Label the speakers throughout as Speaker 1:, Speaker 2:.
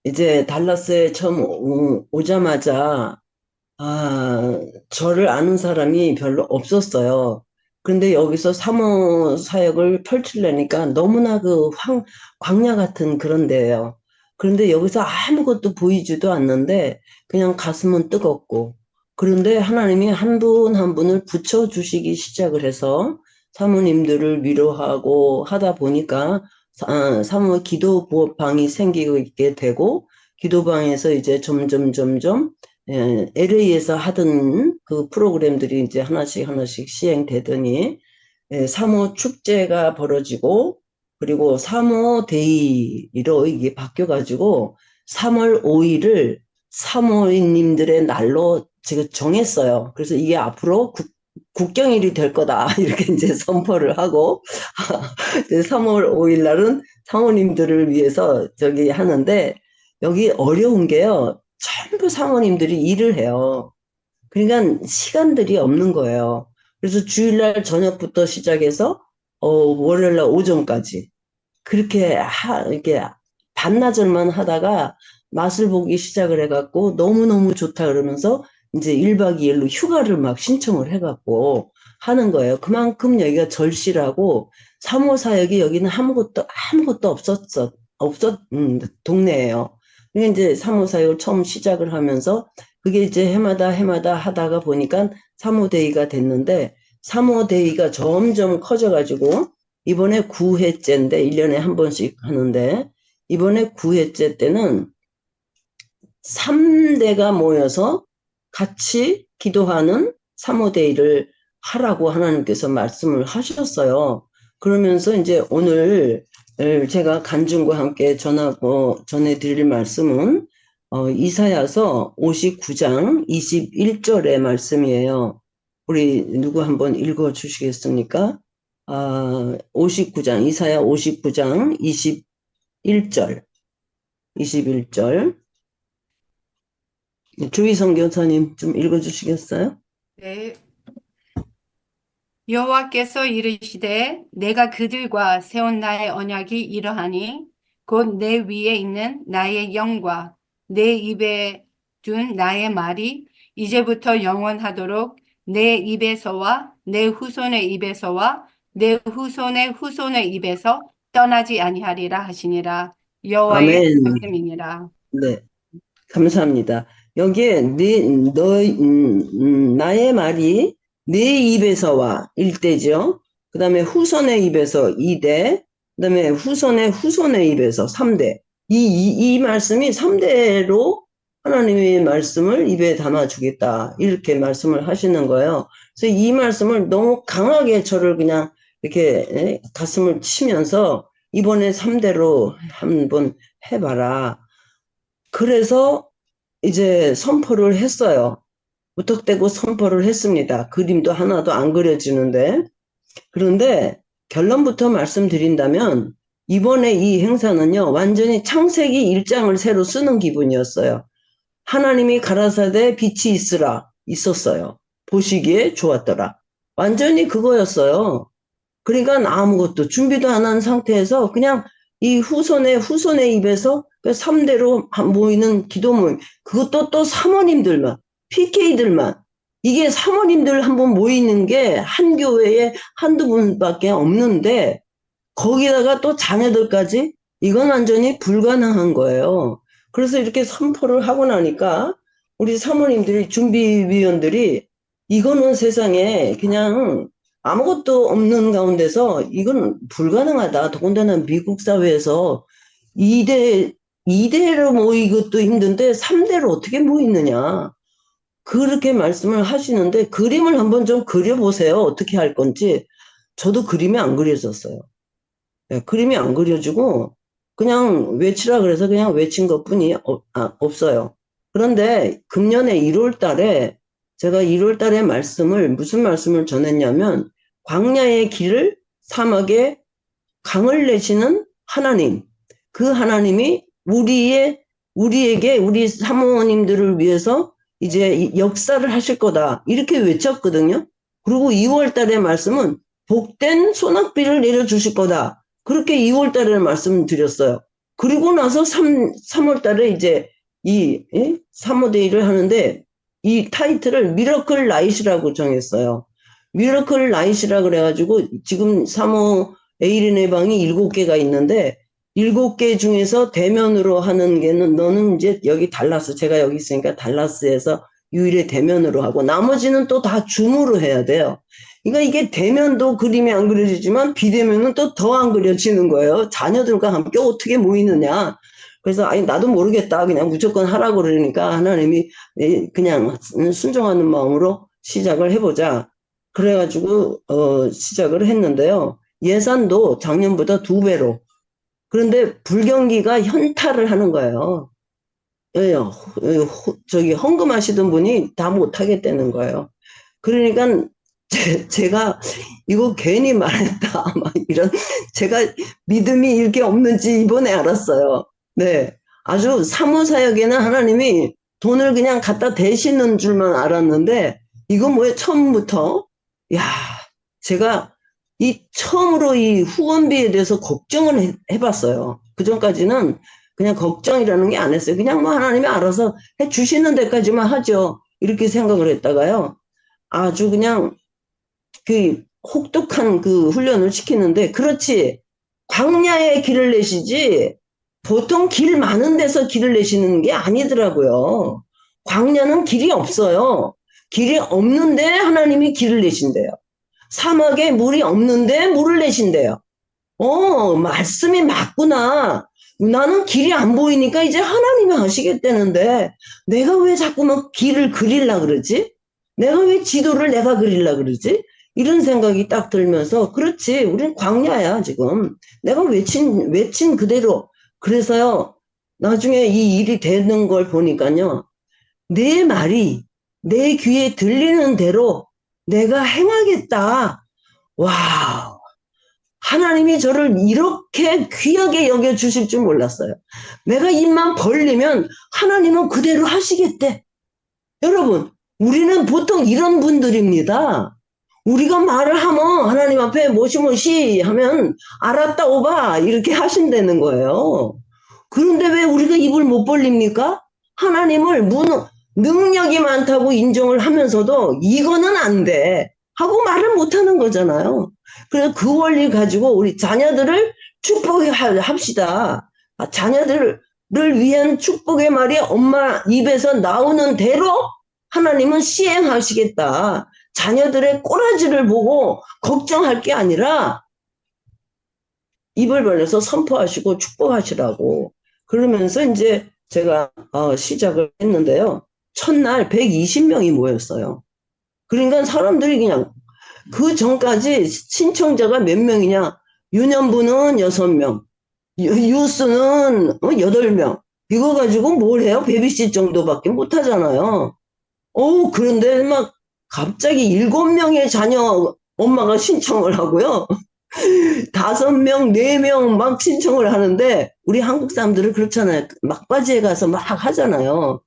Speaker 1: 이제 달라스에 처음 오자마자 저를 아는 사람이 별로 없었어요. 그런데 여기서 사모 사역을 펼치려니까 너무나 광야 같은 그런 데예요. 그런데 여기서 아무것도 보이지도 않는데 그냥 가슴은 뜨겁고, 그런데 하나님이 한 분 한 분을 붙여주시기 시작을 해서 사모님들을 위로하고 하다 보니까 사모 기도 부업방이 생기고 있게 되고, 기도방에서 이제 점점 LA에서 하던 그 프로그램들이 이제 하나씩 하나씩 시행되더니, 사모 축제가 벌어지고, 그리고 사모 데이로 이게 바뀌어가지고 3월 5일을 사모님들의 날로 제가 정했어요. 그래서 이게 앞으로 국경일이 될 거다 이렇게 이제 선포를 하고 3월 5일 날은 사모님들을 위해서 저기 하는데, 여기 어려운 게요, 전부 사모님들이 일을 해요. 그러니까 시간들이 없는 거예요. 그래서 주일날 저녁부터 시작해서 월요일날 오전까지 그렇게 이렇게 반나절만 하다가 맛을 보기 시작을 해갖고 너무너무 좋다 그러면서 이제 1박 2일로 휴가를 막 신청을 해갖고 하는 거예요. 그만큼 여기가 절실하고 사모사역이 여기는 아무것도 동네예요. 그러니까 이제 사모사역을 처음 시작을 하면서 그게 이제 해마다 하다가 보니까 사모데이가 됐는데, 사모데이가 점점 커져가지고 이번에 9회째인데 1년에 한 번씩 하는데, 이번에 9회째 때는 3대가 모여서 같이 기도하는 사모데이를 하라고 하나님께서 말씀을 하셨어요. 그러면서 이제 오늘 제가 간증과 함께 전해드릴 말씀은 이사야서 59장 21절의 말씀이에요. 우리 누구 한번 읽어 주시겠습니까? 59장, 이사야 59장 21절, 21절. 주희성 교사님 좀 읽어 주시겠어요?
Speaker 2: 네. 여호와께서 이르시되 내가 그들과 세운 나의 언약이 이러하니 곧 내 위에 있는 나의 영과 내 입에 둔 나의 말이 이제부터 영원하도록 내 입에서와 내 후손의 입에서와 내 후손의 후손의 입에서 떠나지 아니하리라 하시니라. 여호와의
Speaker 1: 아멘.
Speaker 2: 말씀이니라.
Speaker 1: 네, 감사합니다. 여기에 나의 말이 네 입에서와 1대죠. 그 다음에 후손의 입에서 2대, 그 다음에 후손의 입에서 3대. 이 말씀이 3대로 하나님의 말씀을 입에 담아주겠다, 이렇게 말씀을 하시는 거예요. 그래서 이 말씀을 너무 강하게 저를 그냥 이렇게 가슴을 치면서 이번에 3대로 한번 해봐라. 그래서 이제 선포를 했어요. 무턱대고 선포를 했습니다. 그림도 하나도 안 그려지는데. 그런데 결론부터 말씀드린다면 이번에 이 행사는요, 완전히 창세기 1장을 새로 쓰는 기분이었어요. 하나님이 가라사대 빛이 있었어요. 보시기에 좋았더라. 완전히 그거였어요. 그러니까 아무것도 준비도 안 한 상태에서 그냥 이 후손의 입에서 3대로 모이는 기도 모임, 그것도 또 사모님들만, PK들만, 이게 사모님들 한번 모이는 게 한 교회에 한두 분밖에 없는데 거기다가 또 자녀들까지, 이건 완전히 불가능한 거예요. 그래서 이렇게 선포를 하고 나니까 우리 사모님들이, 준비위원들이, 이거는 세상에 그냥 아무것도 없는 가운데서 이건 불가능하다. 더군다나 미국 사회에서 2대로 모이것도 힘든데 3대로 어떻게 모이느냐, 그렇게 말씀을 하시는데, 그림을 한번 좀 그려보세요. 어떻게 할 건지. 저도 그림이 안 그려졌어요. 예, 그림이 안 그려지고 그냥 외치라 그래서 그냥 외친 것뿐이 없어요. 그런데 금년에 1월 달에 제가 1월 달에 무슨 말씀을 전했냐면, 광야의 길을 사막에 강을 내시는 하나님, 그 하나님이 우리에게, 우리 사모님들을 위해서 이제 역사를 하실 거다, 이렇게 외쳤거든요. 그리고 2월 달의 말씀은, 복된 소낙비를 내려주실 거다, 그렇게 2월 달에 말씀드렸어요. 그리고 나서 3월 달에 이제 이 3호 데이를 하는데 이 타이틀을 미러클 나잇이라고 정했어요. 미러클 나잇이라 그래가지고 지금 3호 에이린의 방이 7개가 있는데 7개 중에서 대면으로 하는 게는 너는 이제 여기 달라스 제가 여기 있으니까 달라스에서 유일의 대면으로 하고 나머지는 또 다 줌으로 해야 돼요. 그러니까 이게 대면도 그림이 안 그려지지만 비대면은 또 더 안 그려지는 거예요. 자녀들과 함께 어떻게 모이느냐. 그래서 아니 나도 모르겠다. 그냥 무조건 하라고 그러니까 하나님이 그냥 순종하는 마음으로 시작을 해보자. 그래가지고 시작을 했는데요. 예산도 작년보다 2배로. 그런데 불경기가 현타를 하는 거예요. 예, 저기 헌금하시던 분이 다 못하겠다는 거예요. 그러니까 제가 이거 괜히 말했다. 막 이런 제가 믿음이 이렇게 없는지 이번에 알았어요. 네, 아주 사무사역에는 하나님이 돈을 그냥 갖다 대시는 줄만 알았는데 이거 뭐예요? 처음부터 야, 제가 이 처음으로 이 후원비에 대해서 걱정을 해봤어요. 그 전까지는 그냥 걱정이라는 게 안 했어요. 그냥 뭐 하나님이 알아서 해 주시는 데까지만 하죠. 이렇게 생각을 했다가요. 아주 그냥 그 혹독한 그 훈련을 시키는데 그렇지 광야에 길을 내시지 보통 길 많은 데서 길을 내시는 게 아니더라고요. 광야는 길이 없어요. 길이 없는데 하나님이 길을 내신대요. 사막에 물이 없는데 물을 내신대요. 말씀이 맞구나. 나는 길이 안 보이니까 이제 하나님이 하시겠다는데 내가 왜 자꾸만 길을 그리려 그러지? 내가 왜 지도를 내가 그리려 그러지? 이런 생각이 딱 들면서 그렇지 우린 광야야 지금. 내가 외친 그대로. 그래서요 나중에 이 일이 되는 걸 보니까요. 내 말이 내 귀에 들리는 대로 내가 행하겠다. 와, 하나님이 저를 이렇게 귀하게 여겨주실 줄 몰랐어요. 내가 입만 벌리면 하나님은 그대로 하시겠대. 여러분, 우리는 보통 이런 분들입니다. 우리가 말을 하면 하나님 앞에 모시모시 하면 알았다 오바 이렇게 하신다는 거예요. 그런데 왜 우리가 입을 못 벌립니까? 하나님을 능력이 많다고 인정을 하면서도 이거는 안 돼 하고 말을 못하는 거잖아요. 그래서 그 원리 가지고 우리 자녀들을 축복합시다. 자녀들을 위한 축복의 말이 엄마 입에서 나오는 대로 하나님은 시행하시겠다. 자녀들의 꼬라지를 보고 걱정할 게 아니라 입을 벌려서 선포하시고 축복하시라고. 그러면서 이제 제가 시작을 했는데요. 첫날 120명이 모였어요. 그러니까 사람들이 그냥 그 전까지 신청자가 몇 명이냐. 유년부는 6명, 유스는 8명. 이거 가지고 뭘 해요? 베비sit 정도밖에 못 하잖아요. 그런데 막 갑자기 7명의 자녀 엄마가 신청을 하고요. 5명, 4명 막 신청을 하는데 우리 한국 사람들은 그렇잖아요. 막바지에 가서 막 하잖아요.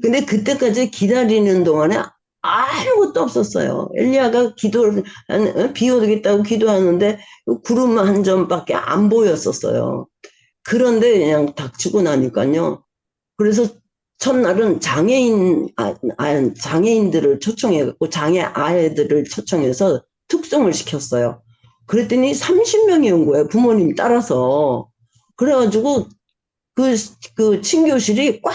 Speaker 1: 근데 그때까지 기다리는 동안에 아무것도 없었어요. 엘리야가 비 오겠다고 기도하는데 구름 한 점밖에 안 보였었어요. 그런데 그냥 닥치고 나니까요. 그래서 첫날은 장애인들을 초청해갖고 장애 아이들을 초청해서 특송을 시켰어요. 그랬더니 30명이 온 거예요. 부모님 따라서. 그래가지고 그 친교실이 꽉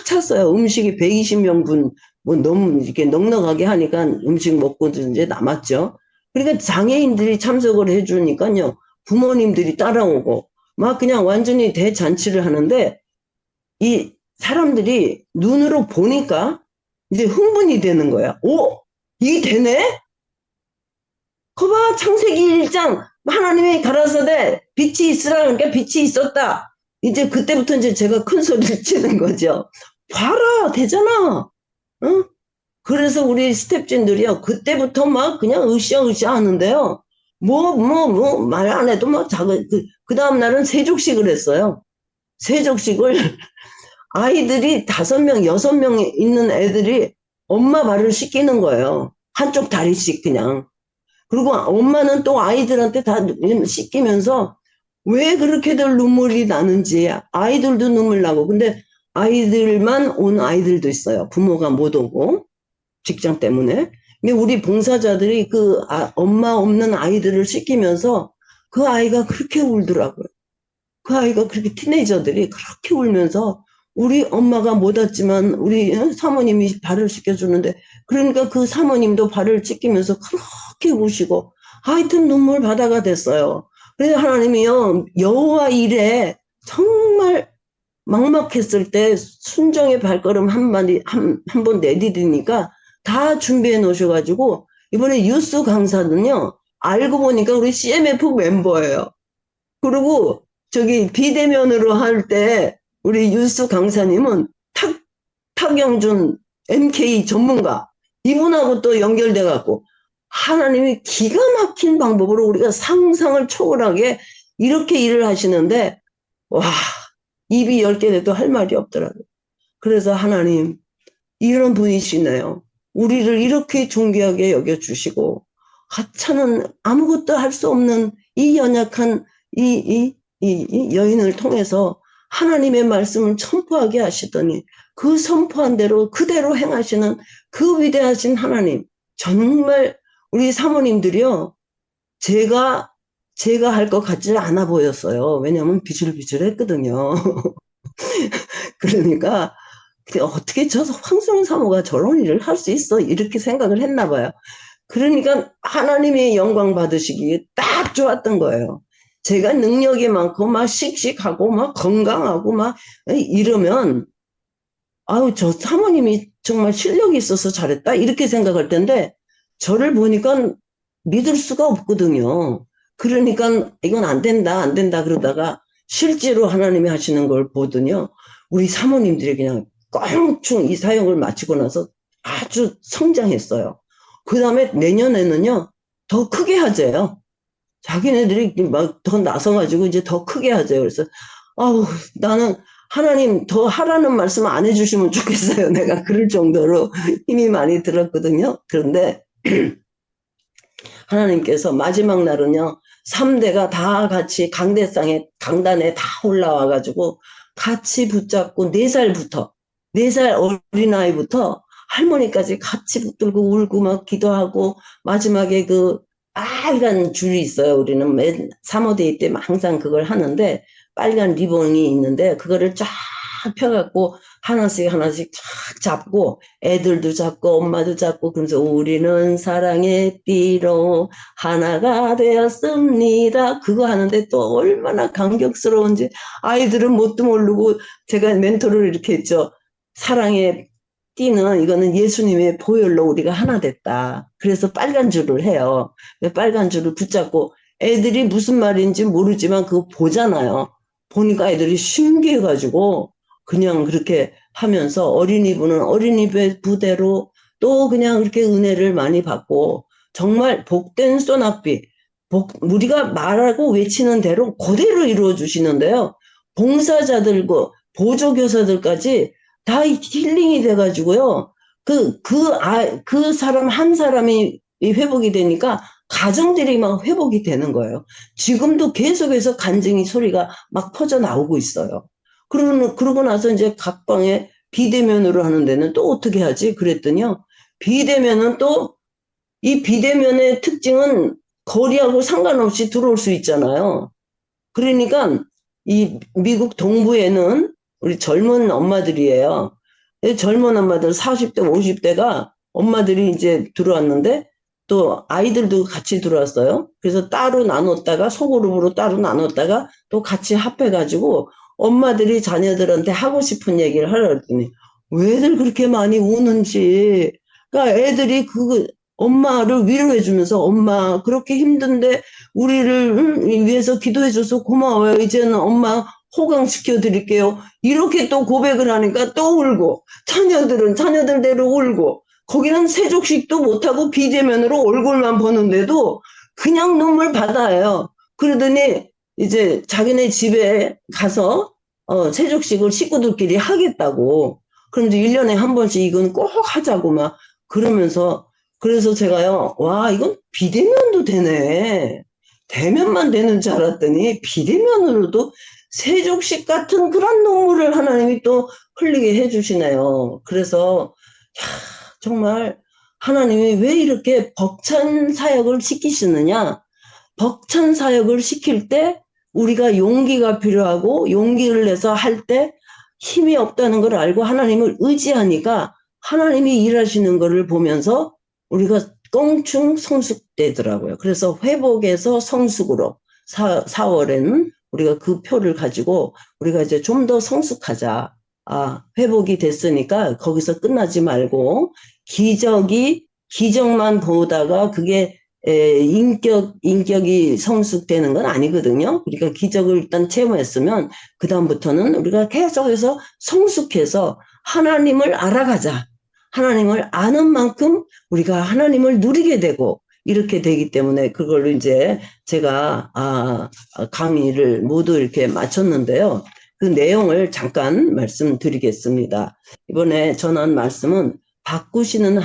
Speaker 1: 찼어요. 음식이 120명분 뭐 너무 이렇게 넉넉하게 하니까 음식 먹고 이제 남았죠. 그러니까 장애인들이 참석을 해주니까요. 부모님들이 따라오고 막 그냥 완전히 대잔치를 하는데 이 사람들이 눈으로 보니까 이제 흥분이 되는 거야. 이게 되네? 거봐, 창세기 1장 하나님이 가라사대 빛이 있으라 그러니까 빛이 있었다. 이제 그때부터 이제 제가 큰 소리를 치는 거죠. 봐라, 되잖아. 응? 그래서 우리 스태프진들이요. 그때부터 막 그냥 으쌰으쌰 하는데요. 말 안 해도 막 그 다음날은 세족식을 했어요. 세족식을 아이들이 5명, 6명 있는 애들이 엄마 발을 씻기는 거예요. 한쪽 다리씩 그냥. 그리고 엄마는 또 아이들한테 다 씻기면서 왜 그렇게들 눈물이 나는지 아이들도 눈물 나고 근데 아이들만 온 아이들도 있어요. 부모가 못 오고 직장 때문에. 근데 우리 봉사자들이 엄마 없는 아이들을 씻기면서 그 아이가 그렇게 울더라고요. 그 아이가 그렇게 티네이저들이 그렇게 울면서 우리 엄마가 못 왔지만 우리 사모님이 발을 씻겨주는데 그러니까 그 사모님도 발을 씻기면서 그렇게 우시고 하여튼 눈물 바다가 됐어요. 그래서 하나님이요 여호와 일에 정말 막막했을 때 순종의 발걸음 한 번 내디디니까 다 준비해 놓으셔가지고 이번에 뉴스 강사는요 알고 보니까 우리 CMF 멤버예요. 그리고 저기 비대면으로 할 때 우리 유스 강사님은 탁영준 MK 전문가 이분하고 또 연결돼 갖고 하나님이 기가 막힌 방법으로 우리가 상상을 초월하게 이렇게 일을 하시는데 와 입이 10개 돼도 할 말이 없더라고요. 그래서 하나님 이런 분이시네요. 우리를 이렇게 존귀하게 여겨주시고 하찮은 아무것도 할 수 없는 이 연약한 이 여인을 통해서 하나님의 말씀을 선포하게 하시더니 그 선포한 대로 그대로 행하시는 그 위대하신 하나님 정말 우리 사모님들이요 제가 할 것 같지 않아 보였어요. 왜냐하면 비실비실했거든요. 그러니까 어떻게 저 황소영 사모가 저런 일을 할 수 있어? 이렇게 생각을 했나 봐요. 그러니까 하나님의 영광 받으시기에 딱 좋았던 거예요. 제가 능력이 많고 막 씩씩하고 막 건강하고 막 이러면 아우 저 사모님이 정말 실력이 있어서 잘했다 이렇게 생각할 텐데 저를 보니까 믿을 수가 없거든요. 그러니까 이건 안 된다 안 된다 그러다가 실제로 하나님이 하시는 걸 보더니요. 우리 사모님들이 그냥 껑충 이 사역을 마치고 나서 아주 성장했어요. 그 다음에 내년에는요, 더 크게 하재요. 자기네들이 막 더 나서가지고 이제 더 크게 하재요. 그래서, 아우, 나는 하나님 더 하라는 말씀 안 해주시면 좋겠어요. 내가 그럴 정도로 힘이 많이 들었거든요. 그런데 하나님께서 마지막 날은요, 3대가 다 같이 강단에 다 올라와가지고 같이 붙잡고 4살부터, 4살 어린아이부터 할머니까지 같이 붙들고 울고 막 기도하고 마지막에 그 빨간 줄이 있어요. 우리는 맨 사모데이 때 항상 그걸 하는데 빨간 리본이 있는데 그거를 쫙 펴갖고 하나씩 하나씩 쫙 잡고 애들도 잡고 엄마도 잡고 그러면서 우리는 사랑의 띠로 하나가 되었습니다. 그거 하는데 또 얼마나 감격스러운지 아이들은 뭣도 모르고 제가 멘토를 이렇게 했죠. 사랑의 띠는 이거는 예수님의 보혈로 우리가 하나 됐다. 그래서 빨간 줄을 해요. 빨간 줄을 붙잡고 애들이 무슨 말인지 모르지만 그거 보잖아요. 보니까 애들이 신기해가지고 그냥 그렇게 하면서 어린이부는 어린이배 부대로 또 그냥 그렇게 은혜를 많이 받고 정말 복된 소낙비 우리가 말하고 외치는 대로 그대로 이루어 주시는데요. 봉사자들과 보조교사들까지 다 힐링이 돼가지고요. 그 사람 한 사람이 회복이 되니까 가정들이 막 회복이 되는 거예요. 지금도 계속해서 간증이 소리가 막 퍼져 나오고 있어요. 그러고 나서 이제 각 방에 비대면으로 하는 데는 또 어떻게 하지? 그랬더니요. 비대면은 또 이 비대면의 특징은 거리하고 상관없이 들어올 수 있잖아요. 그러니까 이 미국 동부에는 우리 젊은 엄마들이에요. 젊은 엄마들 40대, 50대가 엄마들이 이제 들어왔는데 또 아이들도 같이 들어왔어요. 그래서 따로 나눴다가 소그룹으로 따로 나눴다가 또 같이 합해가지고 엄마들이 자녀들한테 하고 싶은 얘기를 하라 그랬더니 왜들 그렇게 많이 우는지 그러니까 애들이 엄마를 위로해주면서 엄마 그렇게 힘든데 우리를 위해서 기도해줘서 고마워요. 이제는 엄마 호강시켜 드릴게요. 이렇게 또 고백을 하니까 또 울고 자녀들은 자녀들대로 울고 거기는 세족식도 못하고 비대면으로 얼굴만 보는데도 그냥 눈물 바다예요. 그러더니 이제 자기네 집에 가서 세족식을 식구들끼리 하겠다고. 그런데 1년에 한 번씩 이건 꼭 하자고 막 그러면서 그래서 제가요, 와, 이건 비대면도 되네. 대면만 되는 줄 알았더니 비대면으로도 세족식 같은 그런 눈물을 하나님이 또 흘리게 해주시네요. 그래서 정말 하나님이 왜 이렇게 벅찬 사역을 시키시느냐? 벅찬 사역을 시킬 때 우리가 용기가 필요하고 용기를 내서 할 때 힘이 없다는 걸 알고 하나님을 의지하니까 하나님이 일하시는 것을 보면서 우리가 껑충 성숙되더라고요. 그래서 회복에서 성숙으로 4월에는 우리가 그 표를 가지고 우리가 이제 좀 더 성숙하자. 회복이 됐으니까 거기서 끝나지 말고 기적만 보다가 그게 인격이 성숙되는 건 아니거든요. 그러니까 기적을 일단 체험했으면 그다음부터는 우리가 계속해서 성숙해서 하나님을 알아가자. 하나님을 아는 만큼 우리가 하나님을 누리게 되고 이렇게 되기 때문에 그걸로 이제 제가 강의를 모두 이렇게 마쳤는데요. 그 내용을 잠깐 말씀드리겠습니다. 이번에 전한 말씀은 바꾸시는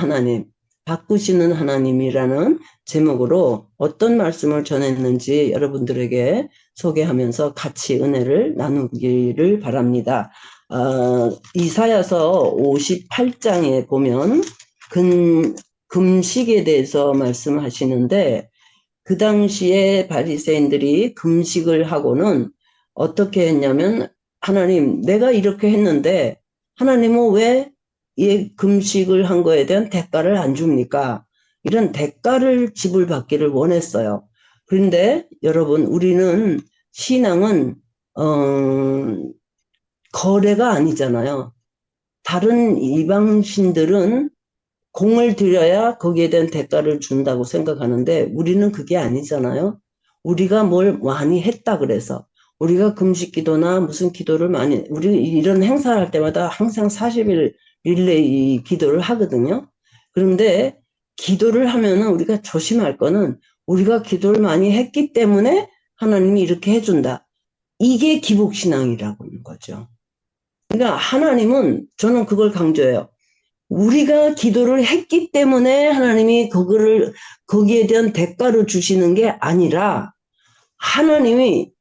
Speaker 1: 하나님이라는 제목으로 어떤 말씀을 전했는지 여러분들에게 소개하면서 같이 은혜를 나누기를 바랍니다. 이사야서 58장에 보면 금식에 대해서 말씀하시는데 그 당시에 바리새인들이 금식을 하고는 어떻게 했냐면 하나님 내가 이렇게 했는데 하나님은 왜 이 금식을 한 거에 대한 대가를 안 줍니까? 이런 대가를 지불받기를 원했어요. 그런데 여러분 우리는 신앙은 거래가 아니잖아요. 다른 이방신들은 공을 들여야 거기에 대한 대가를 준다고 생각하는데 우리는 그게 아니잖아요. 우리가 뭘 많이 했다 그래서 우리가 금식 기도나 무슨 기도를 많이 우리 이런 행사를 할 때마다 항상 40일 릴레이 기도를 하거든요. 그런데 기도를 하면은 우리가 조심할 거는 우리가 기도를 많이 했기 때문에 하나님이 이렇게 해준다. 이게 기복신앙이라고 하는 거죠. 그러니까 하나님은 저는 그걸 강조해요. 우리가 기도를 했기 때문에 하나님이 거기에 대한 대가를 주시는 게 아니라 하나님이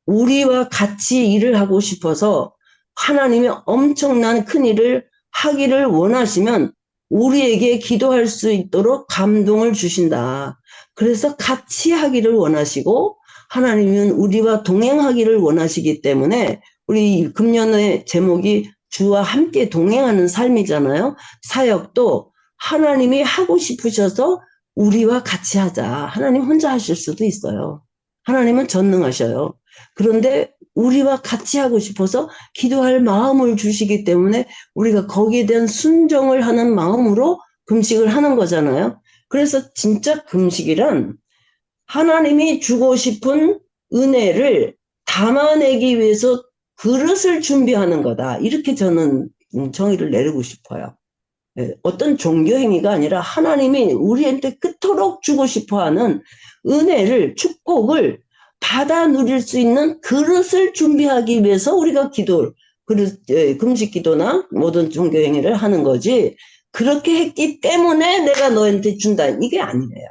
Speaker 1: 우리와 같이 일을 하고 싶어서 하나님이 엄청난 큰 일을 하기를 원하시면 우리에게 기도할 수 있도록 감동을 주신다. 그래서 같이 하기를 원하시고 하나님은 우리와 동행하기를 원하시기 때문에 우리 금년의 제목이 주와 함께 동행하는 삶이잖아요. 사역도 하나님이 하고 싶으셔서 우리와 같이 하자. 하나님 혼자 하실 수도 있어요. 하나님은 전능하셔요. 그런데 우리와 같이 하고 싶어서 기도할 마음을 주시기 때문에 우리가 거기에 대한 순종을 하는 마음으로 금식을 하는 거잖아요. 그래서 진짜 금식이란 하나님이 주고 싶은 은혜를 담아내기 위해서 그릇을 준비하는 거다. 이렇게 저는 정의를 내리고 싶어요. 어떤 종교 행위가 아니라 하나님이 우리한테 그토록 주고 싶어하는 은혜를, 축복을 받아 누릴 수 있는 그릇을 준비하기 위해서 우리가 금식 기도나 모든 종교 행위를 하는 거지. 그렇게 했기 때문에 내가 너한테 준다. 이게 아니에요.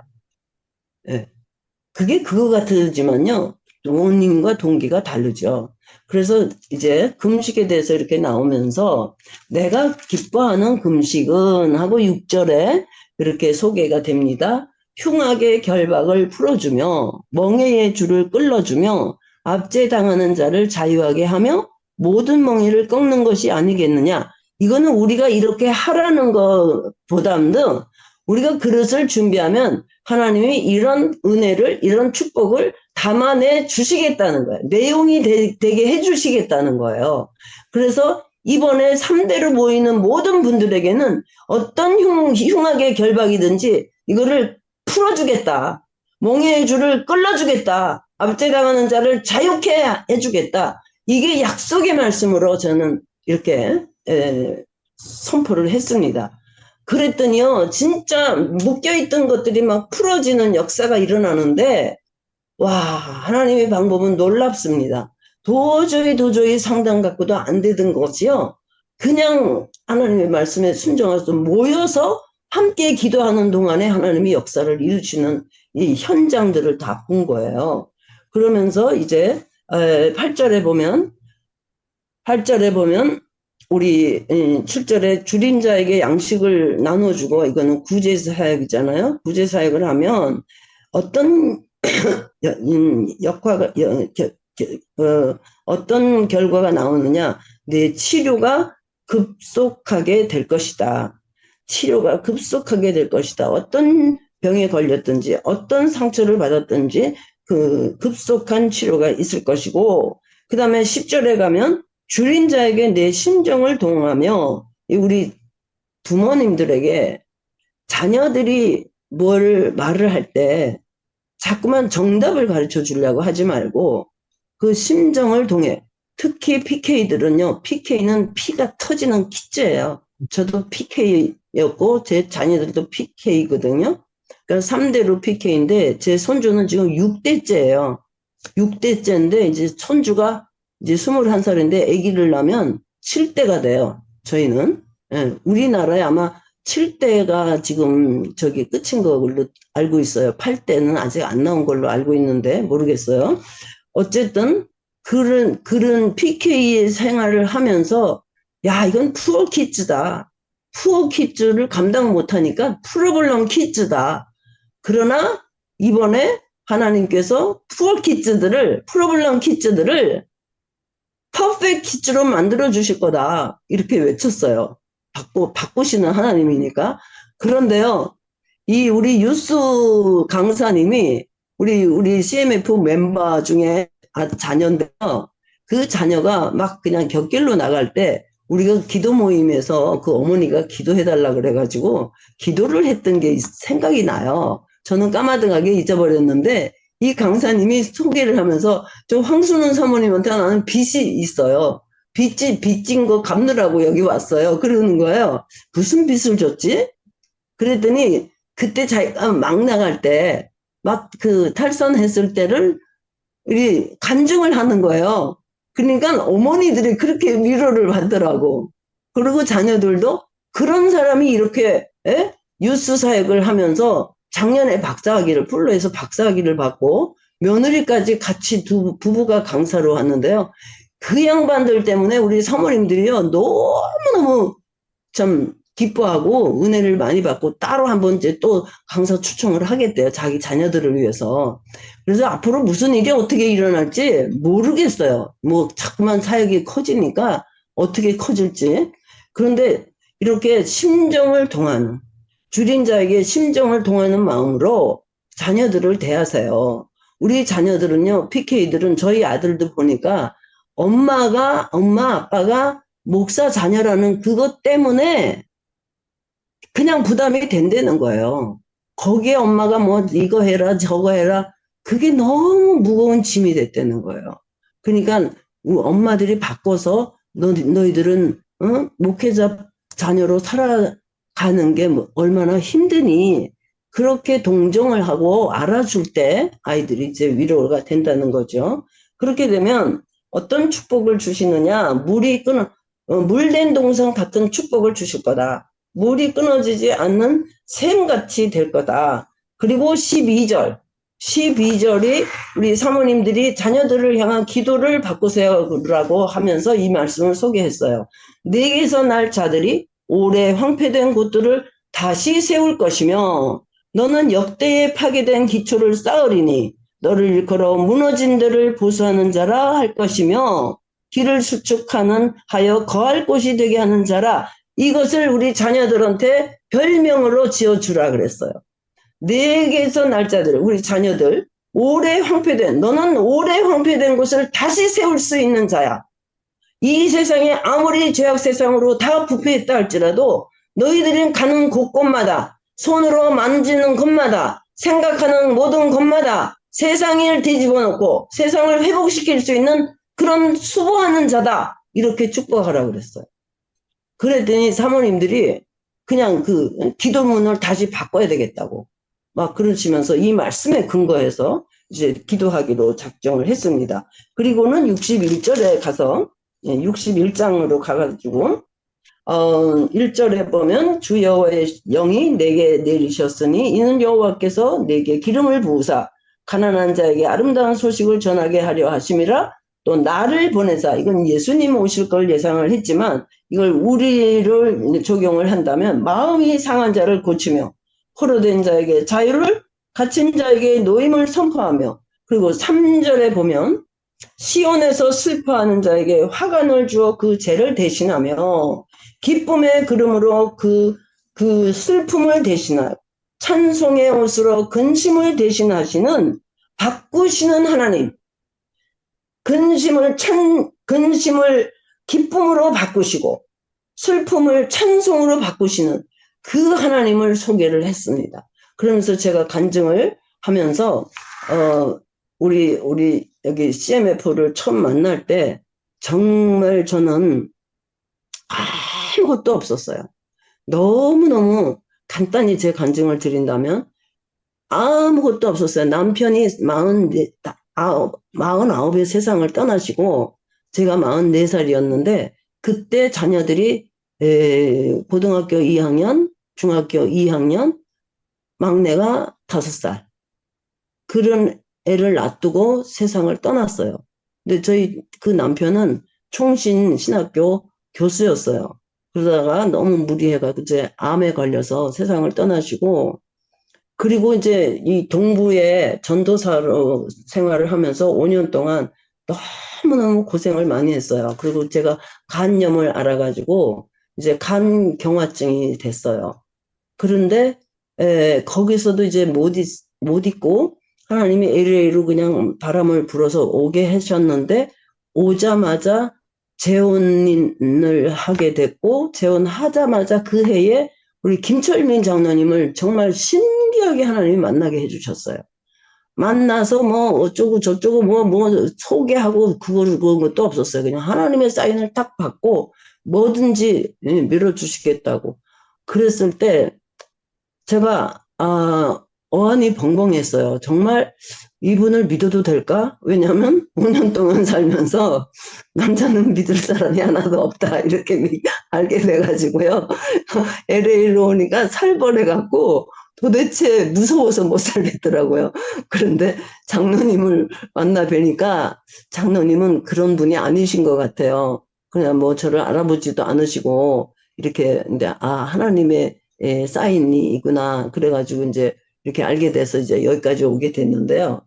Speaker 1: 그게 그거 같지만요. 원인과 동기가 다르죠. 그래서 이제 금식에 대해서 이렇게 나오면서 내가 기뻐하는 금식은 하고 6절에 이렇게 소개가 됩니다. 흉악의 결박을 풀어주며 멍에의 줄을 끌어주며 압제당하는 자를 자유하게 하며 모든 멍에를 꺾는 것이 아니겠느냐. 이거는 우리가 이렇게 하라는 것보다도 우리가 그릇을 준비하면 하나님이 이런 은혜를, 이런 축복을 담아내 주시겠다는 거예요. 내용이 되게 해주시겠다는 거예요. 그래서 이번에 3대로 모이는 모든 분들에게는 어떤 흉악의 결박이든지 이거를 풀어주겠다. 몽의 줄을 끌어주겠다. 압제당하는 자를 자유케 해주겠다. 이게 약속의 말씀으로 저는 이렇게 선포를 했습니다. 그랬더니요, 진짜 묶여있던 것들이 막 풀어지는 역사가 일어나는데, 와, 하나님의 방법은 놀랍습니다. 도저히 상담 갖고도 안 되던 거지요. 그냥 하나님의 말씀에 순종해서 모여서 함께 기도하는 동안에 하나님이 역사를 이루시는 이 현장들을 다 본 거예요. 그러면서 이제 8절에 보면 우리 7절에 줄인 자에게 양식을 나눠주고, 이거는 구제사역이잖아요. 구제사역을 하면 어떤 역화가 어떤 결과가 나오느냐, 내 치료가 급속하게 될 것이다. 치료가 급속하게 될 것이다. 어떤 병에 걸렸든지 어떤 상처를 받았든지 그 급속한 치료가 있을 것이고, 그 다음에 10절에 가면 줄인 자에게 내 심정을 동하며, 우리 부모님들에게 자녀들이 뭘 말을 할 때 자꾸만 정답을 가르쳐 주려고 하지 말고 그 심정을 통해, 특히 PK들은요, PK는 피가 터지는 키즈예요. 저도 PK였고 제 자녀들도 PK거든요. 그러니까 3대로 PK인데 제 손주는 지금 6대째예요. 6대째인데 이제 손주가 이제 21살인데 아기를 낳으면 7대가 돼요. 저희는. 예, 우리나라에 아마 7대가 지금 저기 끝인 걸로 알고 있어요. 8대는 아직 안 나온 걸로 알고 있는데 모르겠어요. 어쨌든 그런 PK 생활을 하면서, 야, 이건 푸어 키즈다. 푸어 키즈를 감당 못하니까 프로블럼 키즈다. 그러나 이번에 하나님께서 프로블럼 키즈들을 퍼펙트 키즈로 만들어 주실 거다. 이렇게 외쳤어요. 바꾸시는 하나님이니까. 그런데요, 우리 유스 강사님이 우리 CMF 멤버 중에 자녀인데요. 그 자녀가 막 그냥 곁길로 나갈 때 우리가 기도 모임에서 그 어머니가 기도해달라 그래가지고 기도를 했던 게 생각이 나요. 저는 까마득하게 잊어버렸는데 이 강사님이 소개를 하면서 저 황순은 사모님한테 나는 빚이 있어요. 빚진 거 갚느라고 여기 왔어요. 그러는 거예요. 무슨 빚을 줬지? 그랬더니 그때 자기가 막 나갈 때 막 그 탈선했을 때를 우리 간증을 하는 거예요. 그러니까 어머니들이 그렇게 위로를 받더라고. 그리고 자녀들도 그런 사람이 이렇게 유스 사역을 하면서 작년에 박사학위를 풀로에서 박사학위를 받고 며느리까지 같이 두 부부가 강사로 왔는데요. 그 양반들 때문에 우리 사모님들이요 너무너무 참 기뻐하고 은혜를 많이 받고 따로 한번 이제 또 강사 초청을 하겠대요. 자기 자녀들을 위해서. 그래서 앞으로 무슨 일이 어떻게 일어날지 모르겠어요. 뭐 자꾸만 사역이 커지니까 어떻게 커질지. 그런데 이렇게 심정을 동하는, 줄인 자에게 심정을 동하는 마음으로 자녀들을 대하세요. 우리 자녀들은요, PK들은 저희 아들도 보니까 엄마, 아빠가 목사 자녀라는 그것 때문에 그냥 부담이 된다는 거예요. 거기에 엄마가 뭐 이거 해라 저거 해라, 그게 너무 무거운 짐이 됐다는 거예요. 그러니까 엄마들이 바꿔서 너희들은 목회자 자녀로 살아가는 게 뭐 얼마나 힘드니, 그렇게 동정을 하고 알아줄 때 아이들이 이제 위로가 된다는 거죠. 그렇게 되면 어떤 축복을 주시느냐, 물된 동상 같은 축복을 주실 거다. 물이 끊어지지 않는 샘같이 될 거다. 그리고 12절이 우리 사모님들이 자녀들을 향한 기도를 바꾸세요라고 하면서 이 말씀을 소개했어요. 내게서 날 자들이 오래 황폐된 곳들을 다시 세울 것이며 너는 역대에 파괴된 기초를 쌓으리니 너를 일컬어 무너진 데를 보수하는 자라 할 것이며 길을 수축하는 하여 거할 곳이 되게 하는 자라. 이것을 우리 자녀들한테 별명으로 지어주라 그랬어요. 내게서 날짜들, 우리 자녀들, 너는 오래 황폐된 곳을 다시 세울 수 있는 자야. 이 세상에 아무리 죄악 세상으로 다 부패했다 할지라도 너희들은 가는 곳곳마다, 손으로 만지는 것마다, 생각하는 모든 것마다 세상을 뒤집어 놓고 세상을 회복시킬 수 있는 그런 수고하는 자다. 이렇게 축복하라고 그랬어요. 그랬더니 사모님들이 그냥 그 기도문을 다시 바꿔야 되겠다고 막 그러시면서 이 말씀에 근거해서 이제 기도하기로 작정을 했습니다. 그리고는 61절에 가서 61장으로 가가지고 1절에 보면 주 여호와의 영이 내게 내리셨으니 이는 여호와께서 내게 기름을 부으사 가난한 자에게 아름다운 소식을 전하게 하려 하심이라. 또 나를 보내사, 이건 예수님 오실 걸 예상을 했지만 이걸 우리를 적용을 한다면 마음이 상한 자를 고치며 포로된 자에게 자유를, 갇힌 자에게 노임을 선포하며, 그리고 3절에 보면 시온에서 슬퍼하는 자에게 화관을 주어 그 죄를 대신하며 기쁨의 그름으로 그 슬픔을 대신하여 찬송의 옷으로 근심을 대신하시는 바꾸시는 하나님, 근심을 기쁨으로 바꾸시고 슬픔을 찬송으로 바꾸시는 그 하나님을 소개를 했습니다. 그러면서 제가 간증을 하면서 우리 여기 CMF를 처음 만날 때 정말 저는 아무것도 없었어요. 너무너무 간단히 제 간증을 드린다면 아무것도 없었어요. 남편이 49에 세상을 떠나시고 제가 44살이었는데 그때 자녀들이 고등학교 2학년, 중학교 2학년, 막내가 5살. 그런 애를 놔두고 세상을 떠났어요. 근데 저희 그 남편은 총신신학교 교수였어요. 그러다가 너무 무리해가지고 이제 암에 걸려서 세상을 떠나시고, 그리고 이제 이 동부에 전도사로 생활을 하면서 5년 동안 너무너무 고생을 많이 했어요. 그리고 제가 간염을 알아가지고 이제 간경화증이 됐어요. 그런데 거기서도 이제 못 있고 하나님이 LA로 그냥 바람을 불어서 오게 하셨는데 오자마자 재혼을 하게 됐고 재혼하자마자 그 해에 우리 김철민 장로님을 정말 신기하게 하나님이 만나게 해주셨어요. 만나서 뭐 어쩌고 저쩌고 뭐 소개하고 그것도 없었어요. 그냥 하나님의 사인을 딱 받고 뭐든지 밀어주시겠다고. 그랬을 때 제가 어안이 벙벙했어요. 정말 이분을 믿어도 될까? 왜냐하면 5년 동안 살면서 남자는 믿을 사람이 하나도 없다 이렇게 알게 돼가지고요. LA로 오니까 살벌해갖고 도대체 무서워서 못 살겠더라고요. 그런데 장로님을 만나 뵈니까 장로님은 그런 분이 아니신 것 같아요. 그냥 뭐 저를 알아보지도 않으시고 이렇게 근데 하나님의 사인이구나 그래가지고 이제 이렇게 알게 돼서 이제 여기까지 오게 됐는데요.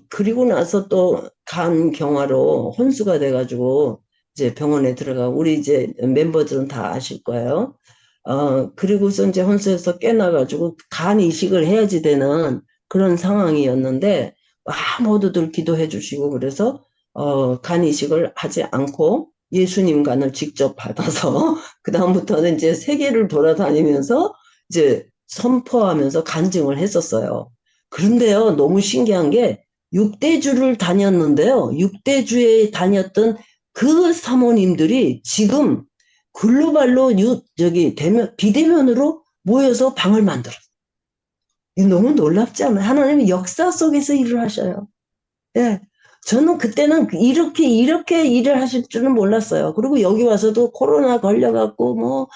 Speaker 1: 그리고 나서 또 간 경화로 혼수가 돼가지고 이제 병원에 들어가고 우리 이제 멤버들은 다 아실 거예요. 그리고서 이제 혼수에서 깨나가지고 간 이식을 해야지 되는 그런 상황이었는데 모두들 기도해 주시고 그래서 간 이식을 하지 않고 예수님 간을 직접 받아서 그다음부터는 이제 세계를 돌아다니면서 이제 선포하면서 간증을 했었어요. 그런데요, 너무 신기한 게 6대주를 다녔는데요. 6대주에 다녔던 그 사모님들이 지금 글로벌로 비대면으로 모여서 방을 만들었어요. 너무 놀랍지 않아요? 하나님이 역사 속에서 일을 하셔요. 예. 저는 그때는 이렇게 일을 하실 줄은 몰랐어요. 그리고 여기 와서도 코로나 걸려갖고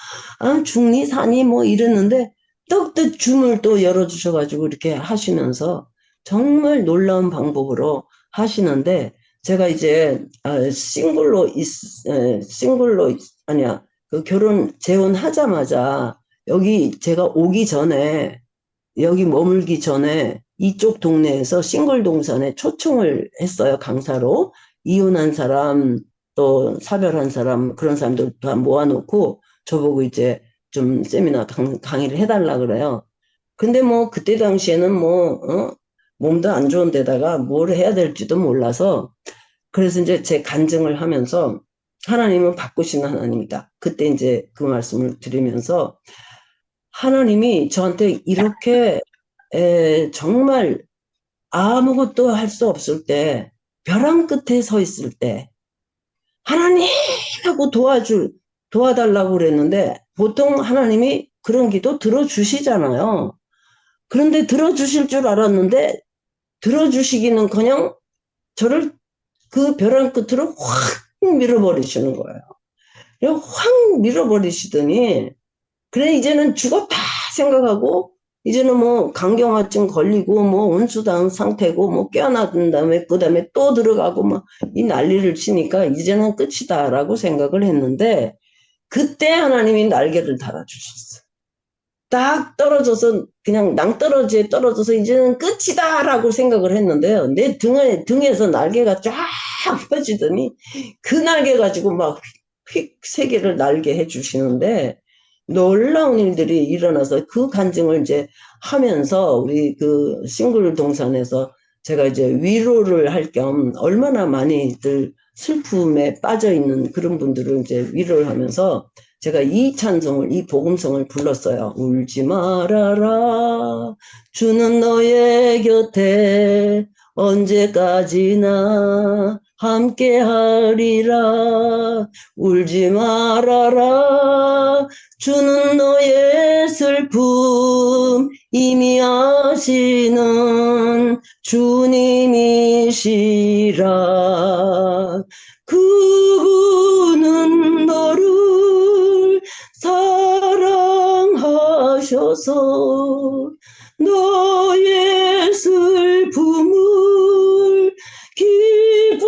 Speaker 1: 중리산이 이랬는데 떡떡 줌을 또 열어주셔가지고 이렇게 하시면서 정말 놀라운 방법으로 하시는데 제가 이제 아니야 그 재혼하자마자 여기 제가 오기 전에 여기 머물기 전에 이쪽 동네에서 싱글동산에 초청을 했어요. 강사로. 이혼한 사람, 또 사별한 사람, 그런 사람들 다 모아놓고 저보고 이제 좀 세미나 강의를 해달라 그래요. 근데 그때 당시에는 몸도 안 좋은 데다가 뭘 해야 될지도 몰라서 그래서 이제 제 간증을 하면서 하나님은 바꾸시는 하나님이다. 그때 이제 그 말씀을 드리면서 하나님이 저한테 이렇게 정말 아무것도 할 수 없을 때 벼랑 끝에 서 있을 때 하나님 하고 도와달라고 그랬는데 보통 하나님이 그런 기도 들어주시잖아요. 그런데 들어주실 줄 알았는데 들어주시기는커녕 저를 그 벼랑 끝으로 확 밀어버리시는 거예요. 그냥 확 밀어버리시더니, 그래, 이제는 죽었다 생각하고, 이제는 뭐 간경화증 걸리고, 뭐 온수다운 상태고, 뭐 깨어나든 다음에, 그 다음에 또 들어가고, 뭐 이 난리를 치니까 이제는 끝이다라고 생각을 했는데, 그때 하나님이 날개를 달아주셨어요. 딱 떨어져서 그냥 낭떠러지에 떨어져서 이제는 끝이다라고 생각을 했는데요. 내 등에서 날개가 쫙 펴지더니 그 날개 가지고 막 휙 세 개를 날게 해주시는데 놀라운 일들이 일어나서 그 간증을 이제 하면서 우리 그 싱글 동산에서 제가 이제 위로를 할 겸 얼마나 많이들 슬픔에 빠져 있는 그런 분들을 이제 위로를 하면서 제가 이 찬송을, 이 복음성을 불렀어요. 울지 말아라. 주는 너의 곁에 언제까지나 함께 하리라. 울지 말아라. 주는 너의 슬픔 이미 아시는 주님이시라. 그분은 너를 사랑하셔서 너의 슬픔을 기쁨으로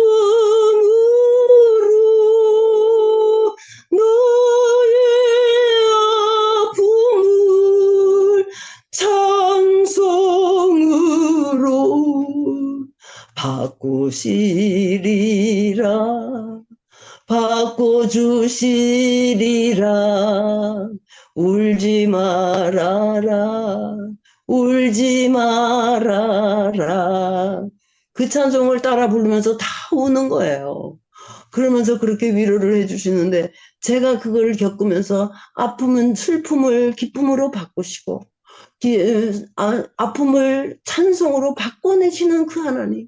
Speaker 1: 너의 아픔을 찬송으로 바꾸시리라. 바꿔주시리라. 울지 말아라. 울지 말아라. 그 찬송을 따라 부르면서 다 우는 거예요. 그러면서 그렇게 위로를 해주시는데 제가 그걸 겪으면서 아픔은 슬픔을 기쁨으로 바꾸시고 아픔을 찬송으로 바꿔내시는 그 하나님.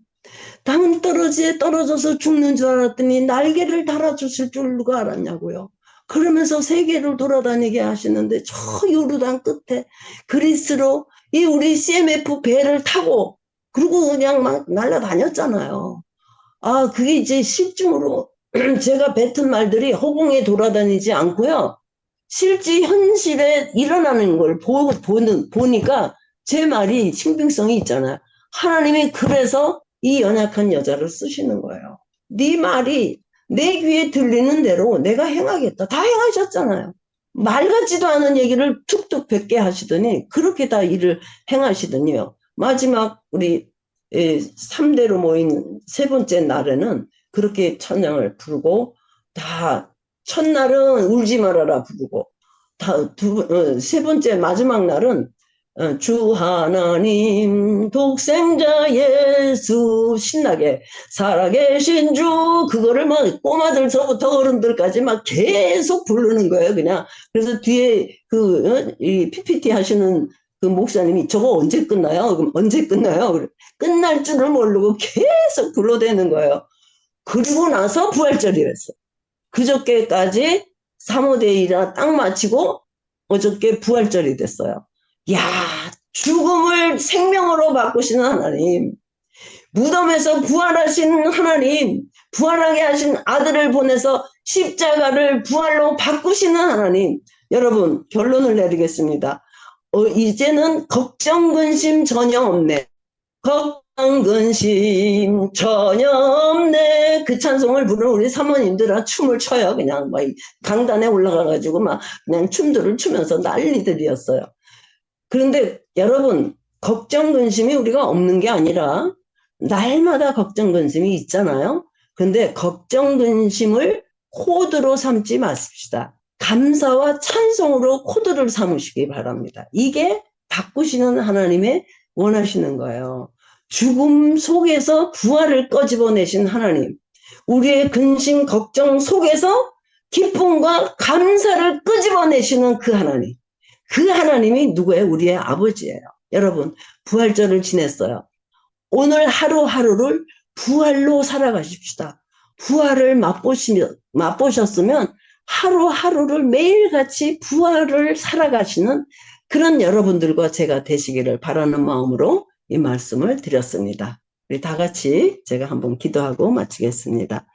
Speaker 1: 땅떨어지에 떨어져서 죽는 줄 알았더니 날개를 달아주실 줄 누가 알았냐고요. 그러면서 세계를 돌아다니게 하시는데 저 요르단 끝에 그리스로 이 우리 CMF 배를 타고 그리고 그냥 막 날아다녔잖아요. 아, 그게 이제 실증으로 제가 뱉은 말들이 허공에 돌아다니지 않고요. 실제 현실에 일어나는 걸 보니까 제 말이 신빙성이 있잖아요. 하나님이 그래서 이 연약한 여자를 쓰시는 거예요. 네 말이 내 귀에 들리는 대로 내가 행하겠다. 다 행하셨잖아요. 말 같지도 않은 얘기를 툭툭 뱉게 하시더니 그렇게 다 일을 행하시더니요. 마지막 우리 3대로 모인 세 번째 날에는 그렇게 찬양을 부르고 다 첫날은 울지 말아라 부르고 세 번째 마지막 날은 주 하나님 독생자 예수 신나게 살아계신 주 그거를 막 꼬마들서부터 어른들까지 막 계속 부르는 거예요 그냥. 그래서 뒤에 이 PPT 하시는 그 목사님이 저거 언제 끝나요? 그럼 언제 끝나요? 끝날 줄을 모르고 계속 불러대는 거예요. 그리고 나서 부활절이랬어. 그저께까지 3호데이라 딱 마치고 어저께 부활절이 됐어요. 야, 죽음을 생명으로 바꾸시는 하나님, 무덤에서 부활하신 하나님, 부활하게 하신 아들을 보내서 십자가를 부활로 바꾸시는 하나님. 여러분, 결론을 내리겠습니다. 이제는 걱정, 근심 전혀 없네. 걱정, 근심 전혀 없네. 그 찬송을 부르는 우리 사모님들아 춤을 춰요. 그냥 막 강단에 올라가가지고 막 그냥 춤들을 추면서 난리들이었어요. 그런데 여러분, 걱정, 근심이 우리가 없는 게 아니라 날마다 걱정, 근심이 있잖아요. 근데 걱정, 근심을 코드로 삼지 마십시다. 감사와 찬송으로 코드를 삼으시기 바랍니다. 이게 바꾸시는 하나님의 원하시는 거예요. 죽음 속에서 부활을 꺼집어내신 하나님. 우리의 근심, 걱정 속에서 기쁨과 감사를 끄집어내시는 그 하나님. 그 하나님이 누구예요? 우리의 아버지예요. 여러분, 부활절을 지냈어요. 오늘 하루하루를 부활로 살아가십시다. 부활을 맛보셨으면 하루하루를 매일같이 부활을 살아가시는 그런 여러분들과 제가 되시기를 바라는 마음으로 이 말씀을 드렸습니다. 우리 다 같이 제가 한번 기도하고 마치겠습니다.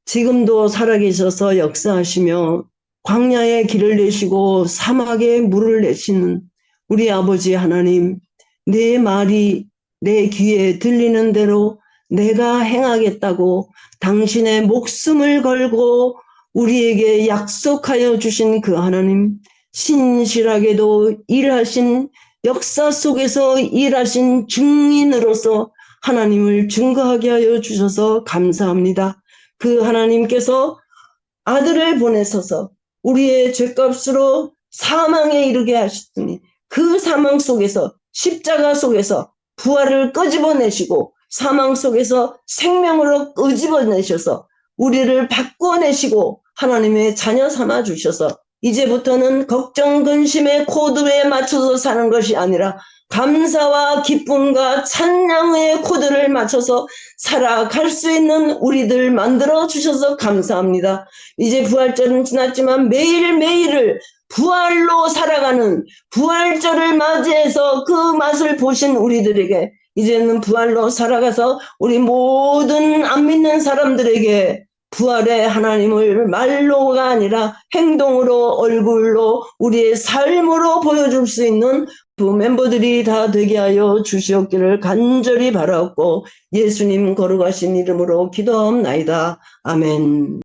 Speaker 1: 지금도 살아계셔서 역사하시며 광야에 길을 내시고 사막에 물을 내시는 우리 아버지 하나님, 내 말이 내 귀에 들리는 대로 내가 행하겠다고 당신의 목숨을 걸고 우리에게 약속하여 주신 그 하나님, 신실하게도 일하신 역사 속에서 일하신 증인으로서 하나님을 증거하게 하여 주셔서 감사합니다. 그 하나님께서 아들을 보내셔서 우리의 죄값으로 사망에 이르게 하셨더니 그 사망 속에서 십자가 속에서 부활을 끄집어내시고 사망 속에서 생명으로 끄집어내셔서 우리를 바꿔내시고 하나님의 자녀 삼아 주셔서 이제부터는 걱정 근심의 코드에 맞춰서 사는 것이 아니라 감사와 기쁨과 찬양의 코드를 맞춰서 살아갈 수 있는 우리들 만들어 주셔서 감사합니다. 이제 부활절은 지났지만 매일매일을 부활로 살아가는 부활절을 맞이해서 그 맛을 보신 우리들에게 이제는 부활로 살아가서 우리 모든 안 믿는 사람들에게 부활의 하나님을 말로가 아니라 행동으로 얼굴로 우리의 삶으로 보여줄 수 있는 두 멤버들이 다 되게 하여 주시옵기를 간절히 바라옵고 예수님 거룩하신 이름으로 기도하옵나이다. 아멘.